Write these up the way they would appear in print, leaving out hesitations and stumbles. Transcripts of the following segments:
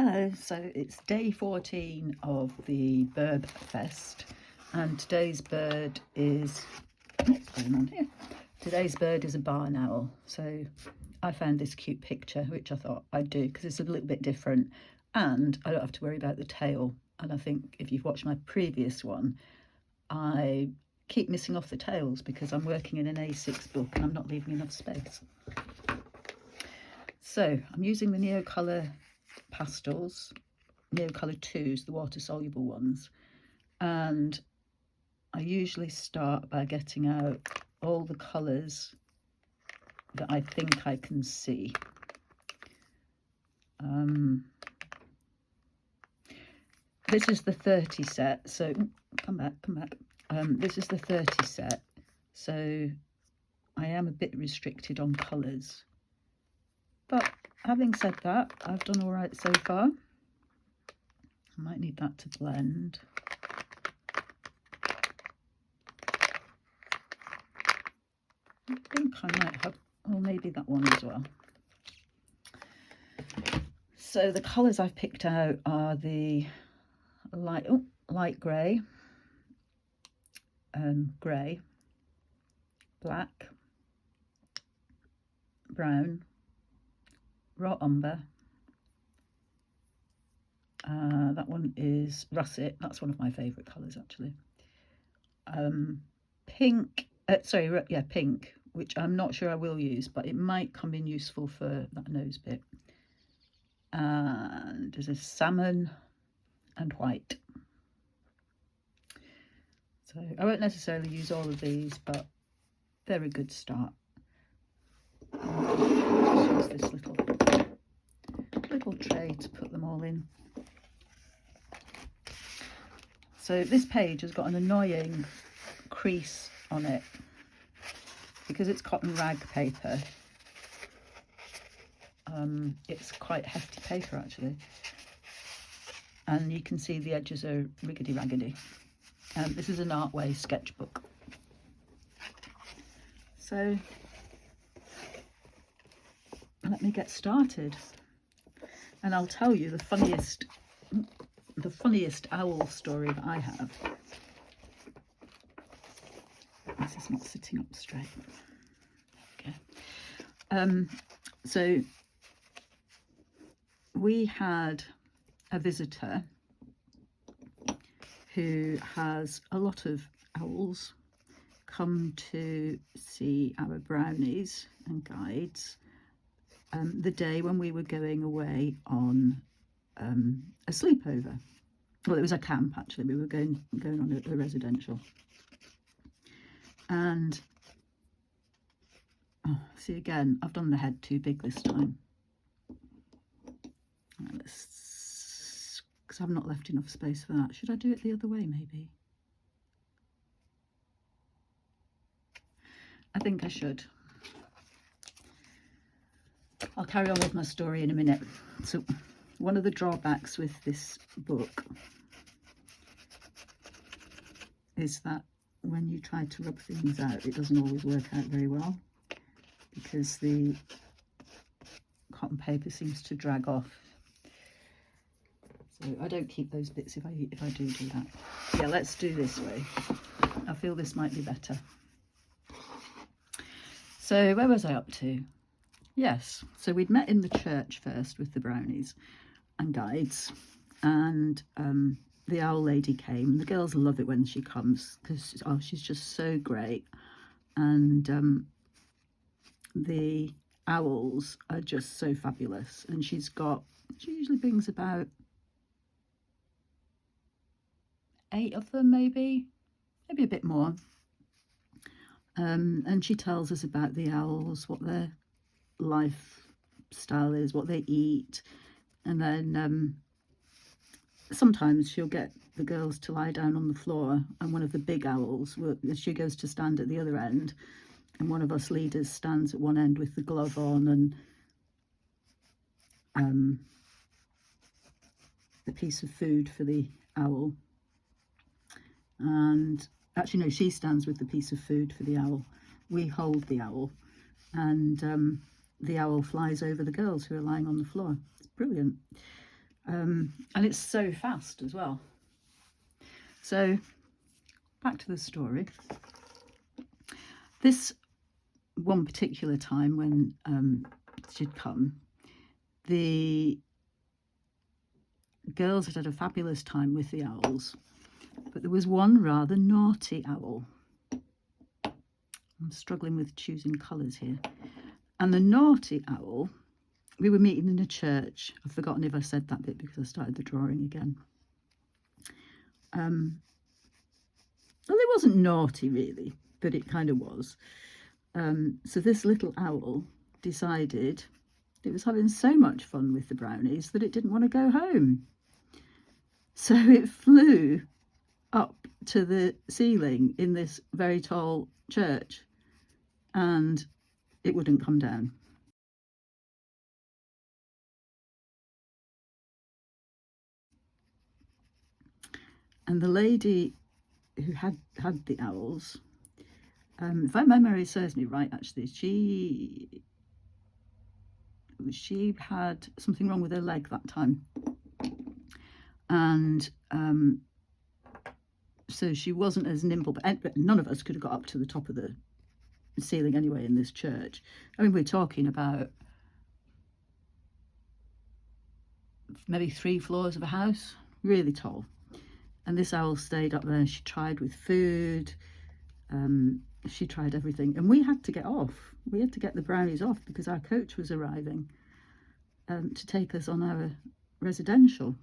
Hello, so it's day 14 of the Birbfest, and today's bird is, what's going on here? Today's bird is a barn owl, so I found this cute picture which I thought I'd do because it's a little bit different and I don't have to worry about the tail. And I think if you've watched my previous one, I keep missing off the tails because I'm working in an A6 book and I'm not leaving enough space. So I'm using the Neocolor pastels, Neocolor2s, the water soluble ones, and I usually start by getting out all the colours that I think I can see. This is the 30 set, so come back. This is the 30 set, so I am a bit restricted on colours, but having said that, I've done all right so far. I might need that to blend. I think I might have, well, maybe that one as well. So the colours I've picked out are the light grey, grey, black, brown, raw umber. That one is russet. That's one of my favourite colours actually. Pink, pink, which I'm not sure I will use, but it might come in useful for that nose bit. And there's a salmon and white. So I won't necessarily use all of these, but they're a good start. Just use this little tray to put them all in. So this page has got an annoying crease on it because it's cotton rag paper. It's quite hefty paper actually, and you can see the edges are riggedy raggedy. This is an Artway sketchbook. So let me get started, and I'll tell you the funniest owl story that I have. This is not sitting up straight. Okay. So we had a visitor who has a lot of owls come to see our brownies and guides the day when we were going away on a sleepover. Well, it was a camp actually. We were going on a residential. And see, again, I've done the head too big this time. Because I've not left enough space for that. Should I do it the other way maybe? I think I should. I'll carry on with my story in a minute. So one of the drawbacks with this book is that when you try to rub things out, it doesn't always work out very well because the cotton paper seems to drag off. So I don't keep those bits if I do that. Yeah, let's do this way. I feel this might be better. So where was I up to? Yes, so we'd met in the church first with the brownies and guides, and the owl lady came. The girls love it when she comes because she's just so great, and the owls are just so fabulous. And she usually brings about 8 of them, maybe a bit more. And she tells us about the owls, what their lifestyle is, what they eat, and then sometimes she'll get the girls to lie down on the floor, and one of the big owls, she goes to stand at the other end, and one of us leaders stands at one end with the glove on and the piece of food for the owl. And actually no, she stands with the piece of food for the owl. We hold the owl, and the owl flies over the girls who are lying on the floor. It's brilliant. and it's so fast as well. So back to the story. This one particular time when she'd come, the girls had a fabulous time with the owls, but there was one rather naughty owl. I'm struggling with choosing colours here. And the naughty owl, we were meeting in a church. I've forgotten if I said that bit because I started the drawing again. Well, it wasn't naughty really, but it kind of was. So this little owl decided it was having so much fun with the brownies that it didn't want to go home. So it flew up to the ceiling in this very tall church, and it wouldn't come down. And the lady who had the owls, if my memory serves me right, actually, she had something wrong with her leg that time, and so she wasn't as nimble, but none of us could have got up to the top of the ceiling anyway in this church. I mean, we're talking about maybe 3 floors of a house, really tall. And this owl stayed up there. She tried with food, she tried everything, and we had to get off. We had to get the brownies off because our coach was arriving to take us on our residential.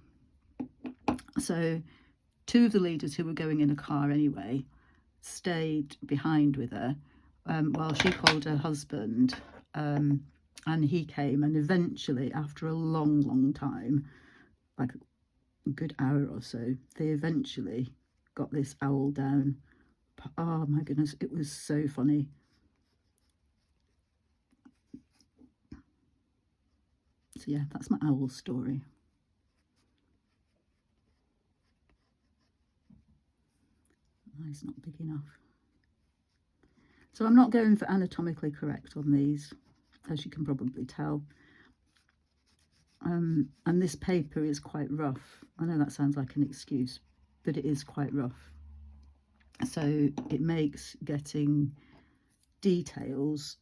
So 2 of the leaders who were going in a car anyway stayed behind with her while she called her husband, and he came, and eventually, after a long time, like a good hour or so, they eventually got this owl down. Oh my goodness, it was so funny. So yeah, that's my owl story. Eye's not big enough. So I'm not going for anatomically correct on these, as you can probably tell. And this paper is quite rough. I know that sounds like an excuse, but it is quite rough. So it makes getting details,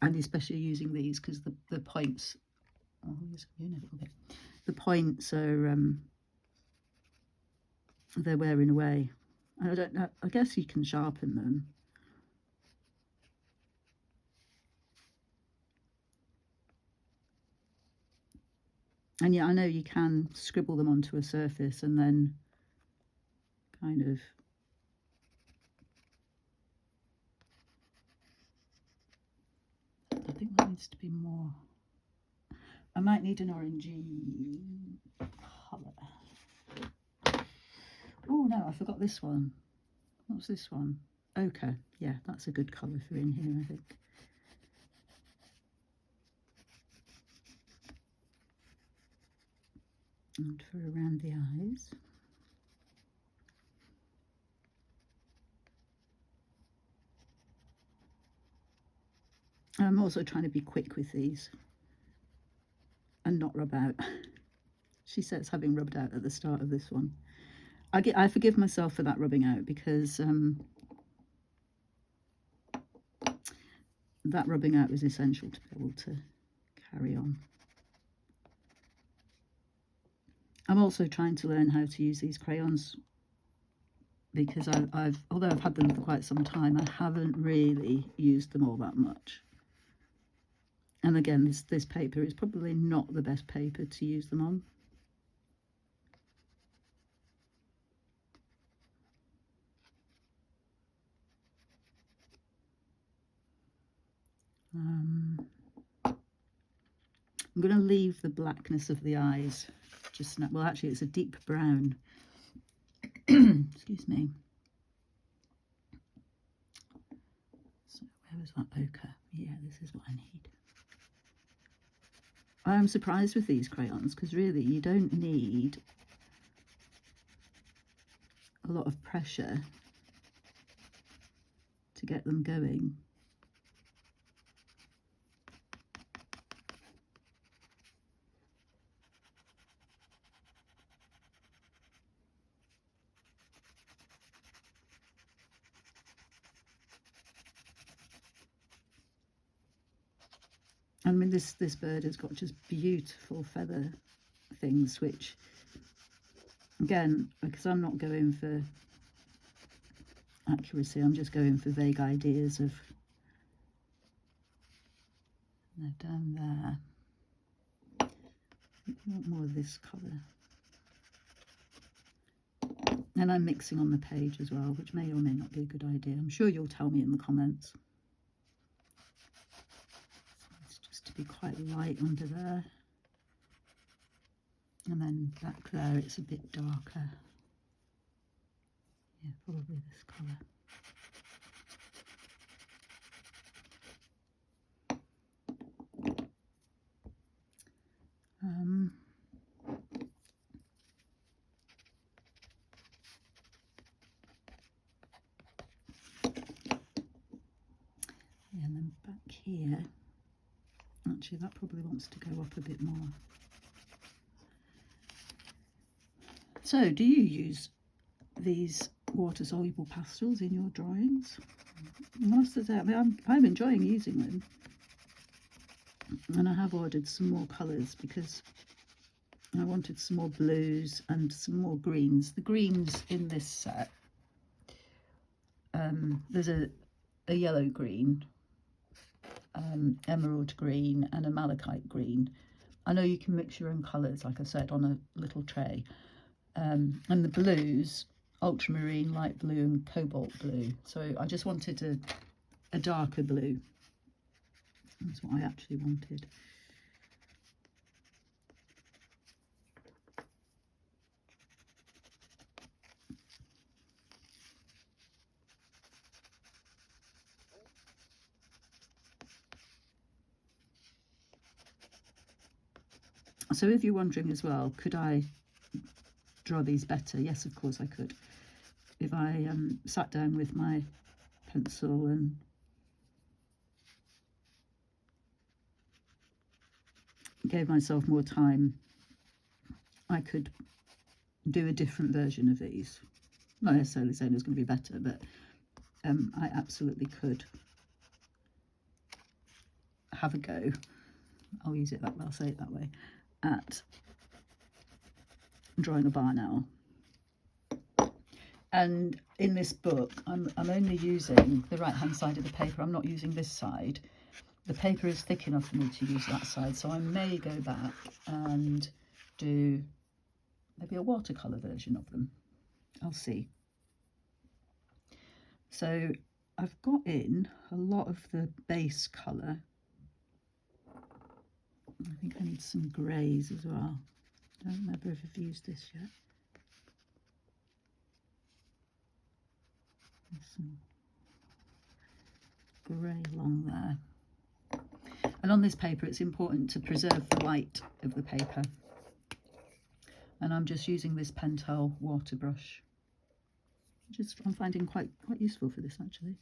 and especially using these, because the points, oh, here's a little bit. The points are they're wearing away. I don't know. I guess you can sharpen them. And yeah, I know you can scribble them onto a surface and then kind of I think that needs to be more. I might need an orangey colour. Oh no, I forgot this one. What's this one? Ochre. Yeah, that's a good colour for in here, I think. And for around the eyes. I'm also trying to be quick with these and not rub out. She says having rubbed out at the start of this one. I forgive myself for that rubbing out, because that rubbing out was essential to be able to carry on. I'm also trying to learn how to use these crayons, because although I've had them for quite some time, I haven't really used them all that much. And again, this paper is probably not the best paper to use them on. I'm going to leave the blackness of the eyes just now. Well, actually, it's a deep brown. Excuse me. So where was that ochre? Yeah, this is what I need. I am surprised with these crayons, because really you don't need a lot of pressure to get them going. I mean, this bird has got just beautiful feather things, which, again, because I'm not going for accuracy, I'm just going for vague ideas of, down there. I want more of this colour. And I'm mixing on the page as well, which may or may not be a good idea. I'm sure you'll tell me in the comments. So it's just to be quite light under there. And then back there it's a bit darker. Yeah, probably this colour. Yeah, and then back here, actually that probably wants to go up a bit more. So, do you use these water-soluble pastels in your drawings? Most of the time, I'm enjoying using them. And I have ordered some more colours because I wanted some more blues and some more greens. The greens in this set, there's a yellow green, emerald green and a malachite green. I know you can mix your own colours, like I said, on a little tray. And the blues, ultramarine, light blue and cobalt blue. So I just wanted a darker blue. That's what I actually wanted. So if you're wondering as well, could I draw these better? Yes, of course I could. If I sat down with my pencil and gave myself more time, I could do a different version of these. Not necessarily saying it's going to be better, but I absolutely could have a go. I'll use it that way, I'll say it that way, at drawing a barn owl. And in this book, I'm only using the right hand side of the paper. I'm not using this side. The paper is thick enough for me to use that side, so I may go back and do maybe a watercolour version of them. I'll see. So I've got in a lot of the base colour. I think I need some greys as well. I don't remember if I've used this yet. There's some grey along there. And on this paper it's important to preserve the white of the paper. And I'm just using this Pentel water brush. I'm finding quite useful for this actually.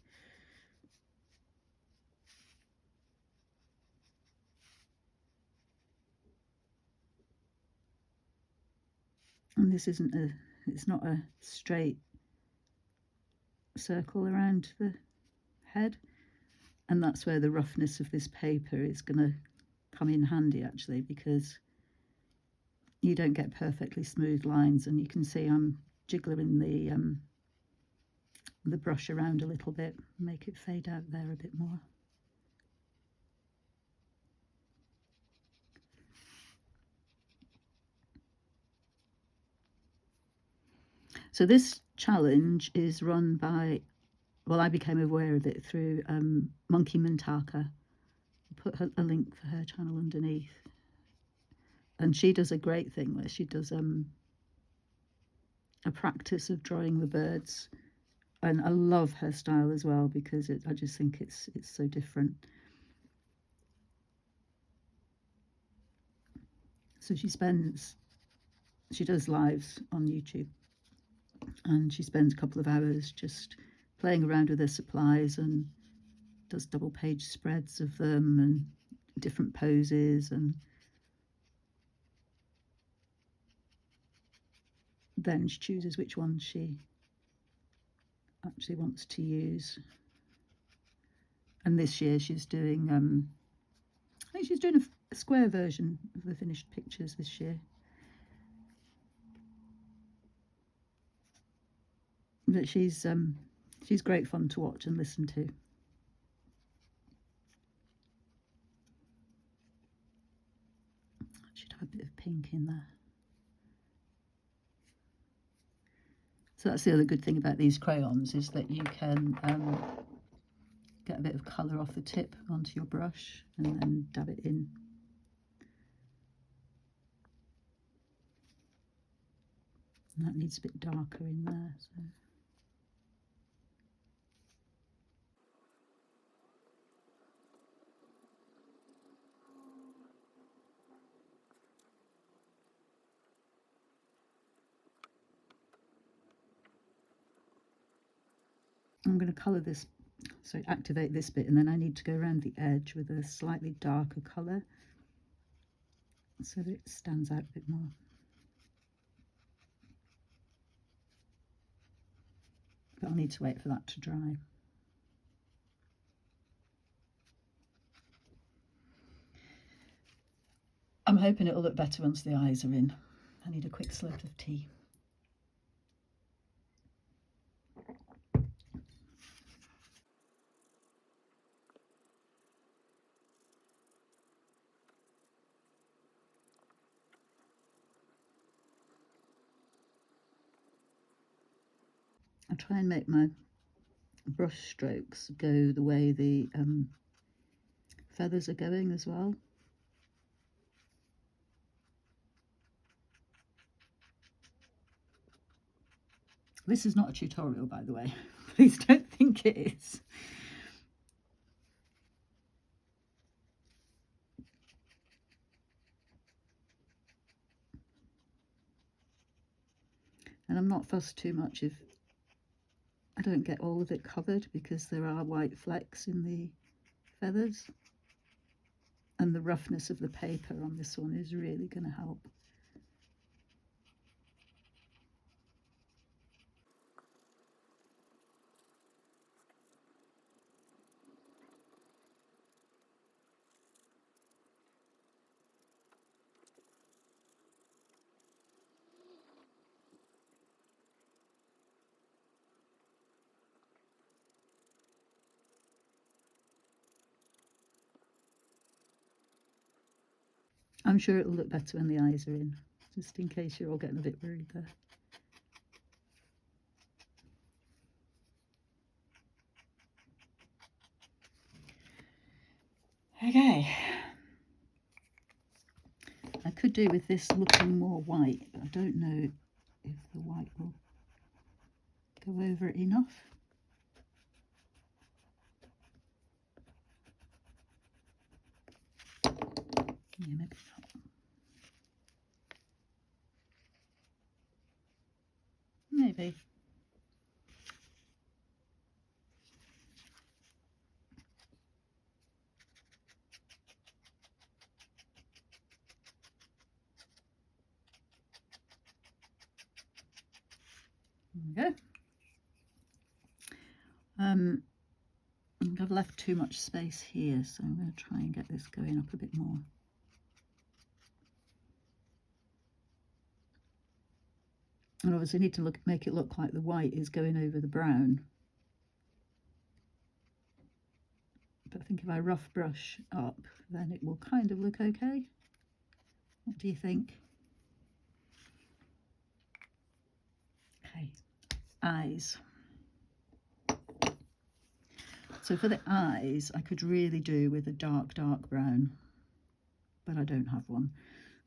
And this it's not a straight circle around the head, and that's where the roughness of this paper is going to come in handy actually, because you don't get perfectly smooth lines, and you can see I'm jiggling the brush around a little bit, make it fade out there a bit more. So this challenge is run by, well, I became aware of it through Monkey Mintaka. I'll put a link for her channel underneath. And she does a great thing where she does a practice of drawing the birds. And I love her style as well, because I just think it's so different. So she does lives on YouTube, and she spends a couple of hours just playing around with her supplies and does double page spreads of them and different poses, and then she chooses which one she actually wants to use. And this year she's doing I think she's doing a square version of the finished pictures this year. But she's great fun to watch and listen to. I should have a bit of pink in there. So that's the other good thing about these crayons, is that you can get a bit of colour off the tip onto your brush and then dab it in. And that needs a bit darker in there. So. I'm going to colour this, so activate this bit, and then I need to go around the edge with a slightly darker colour so that it stands out a bit more. But I'll need to wait for that to dry. I'm hoping it'll look better once the eyes are in. I need a quick slurp of tea. I try and make my brush strokes go the way the feathers are going as well. This is not a tutorial, by the way. Please don't think it is. And I'm not fussed too much if I don't get all of it covered, because there are white flecks in the feathers. And the roughness of the paper on this one is really going to help. I'm sure it'll look better when the eyes are in, just in case you're all getting a bit worried there. Okay. I could do with this looking more white, but I don't know if the white will go over it enough. Yeah, maybe not. Maybe. There we go. I've left too much space here, so I'm going to try and get this going up a bit more. And obviously I need to make it look like the white is going over the brown. But I think if I rough brush up, then it will kind of look okay. What do you think? Okay, eyes. So for the eyes, I could really do with a dark brown, but I don't have one.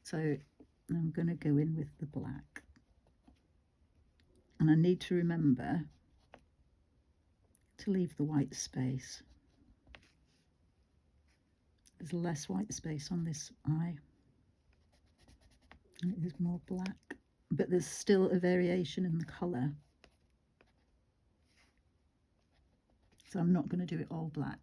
So I'm going to go in with the black. And I need to remember to leave the white space. There's less white space on this eye, and it is more black, but there's still a variation in the colour. So I'm not going to do it all black.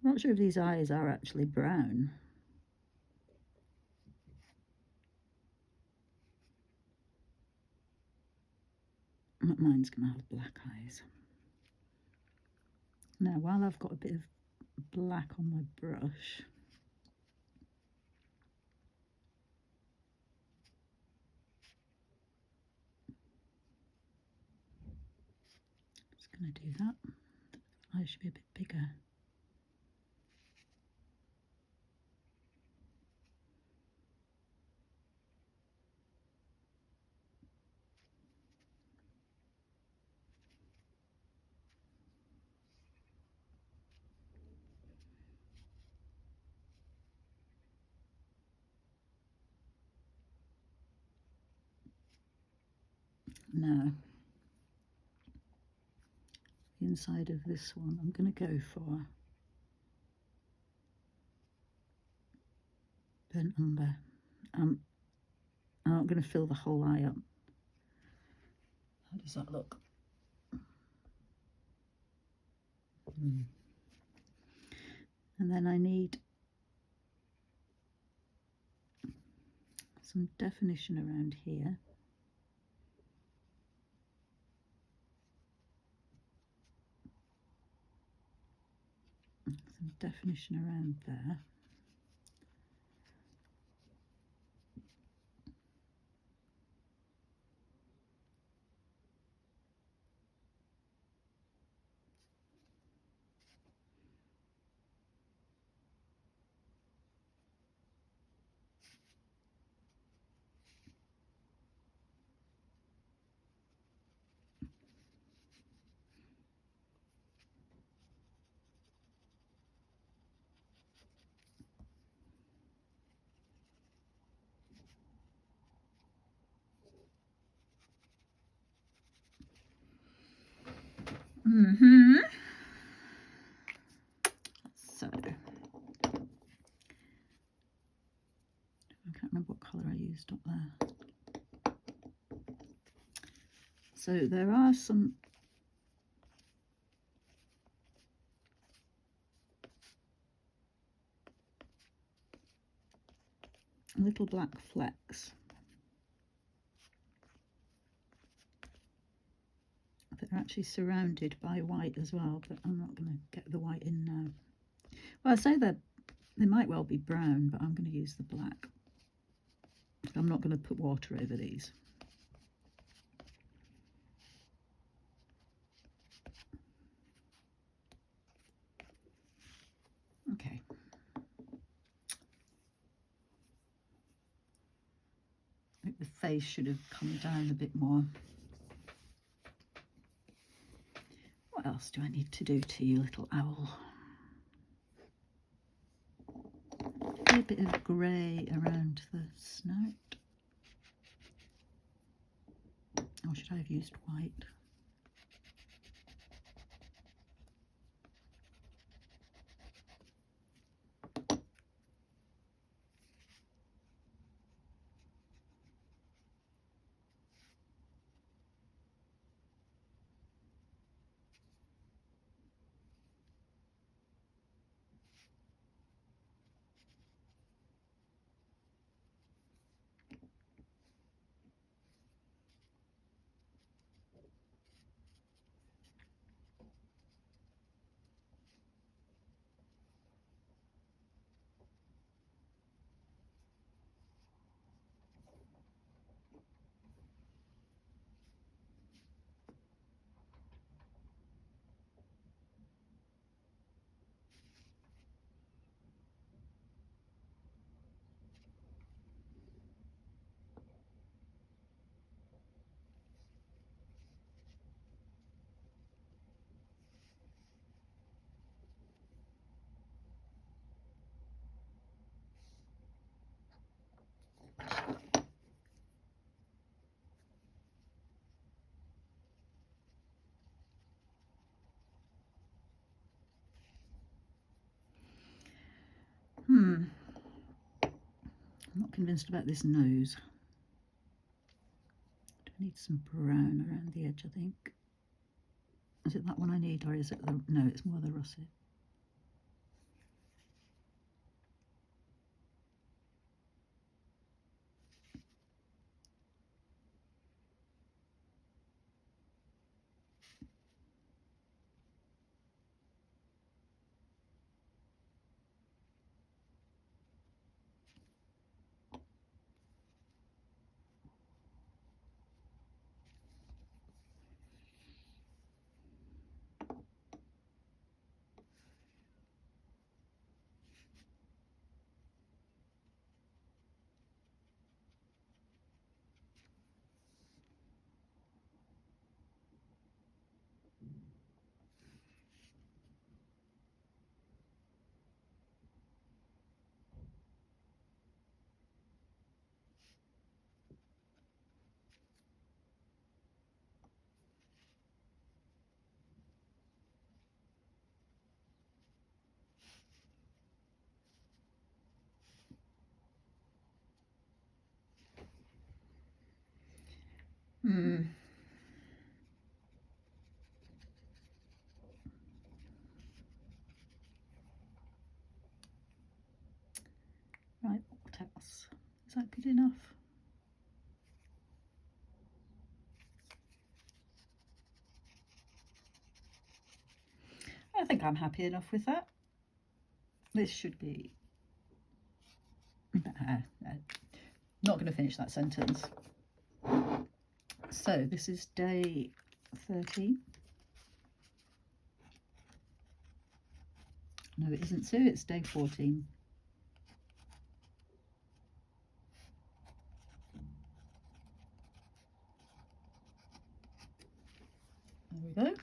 I'm not sure if these eyes are actually brown. Mine's going to have black eyes. Now, while I've got a bit of black on my brush, just going to do that. The eyes should be a bit bigger. Now, the inside of this one, I'm going to go for burnt umber. I'm not going to fill the whole eye up. How does that look? And then I need some definition around here. Some definition around there. So, I can't remember what colour I used up there. So there are some little black flecks that are actually surrounded by white as well, but I'm not going to get the white in now. Well, I say that they might well be brown, but I'm going to use the black. I'm not going to put water over these. Okay. I think the face should have come down a bit more. What else do I need to do to you, little owl? A bit of grey around the snout. Or should I have used white? I'm not convinced about this nose. Do I need some brown around the edge, I think? Is it that one I need, or is it the... No, it's more the russet. Right, what else? Is that good enough? I think I'm happy enough with that. This should be... not going to finish that sentence. So this is day 13. No, it isn't, Sue, it's day 14. There we go.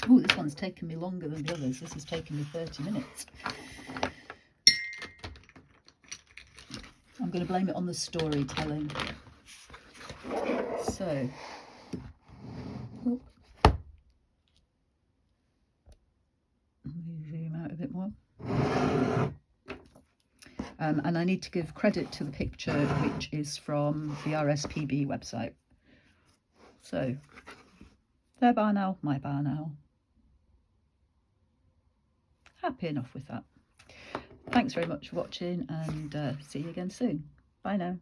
Oh, this one's taken me longer than the others. This has taken me 30 minutes. I'm going to blame it on the storytelling. So, oh, let me zoom out a bit more. And I need to give credit to the picture, which is from the RSPB website. So, their barn owl, my barn owl. Happy enough with that. Thanks very much for watching, and see you again soon. Bye now.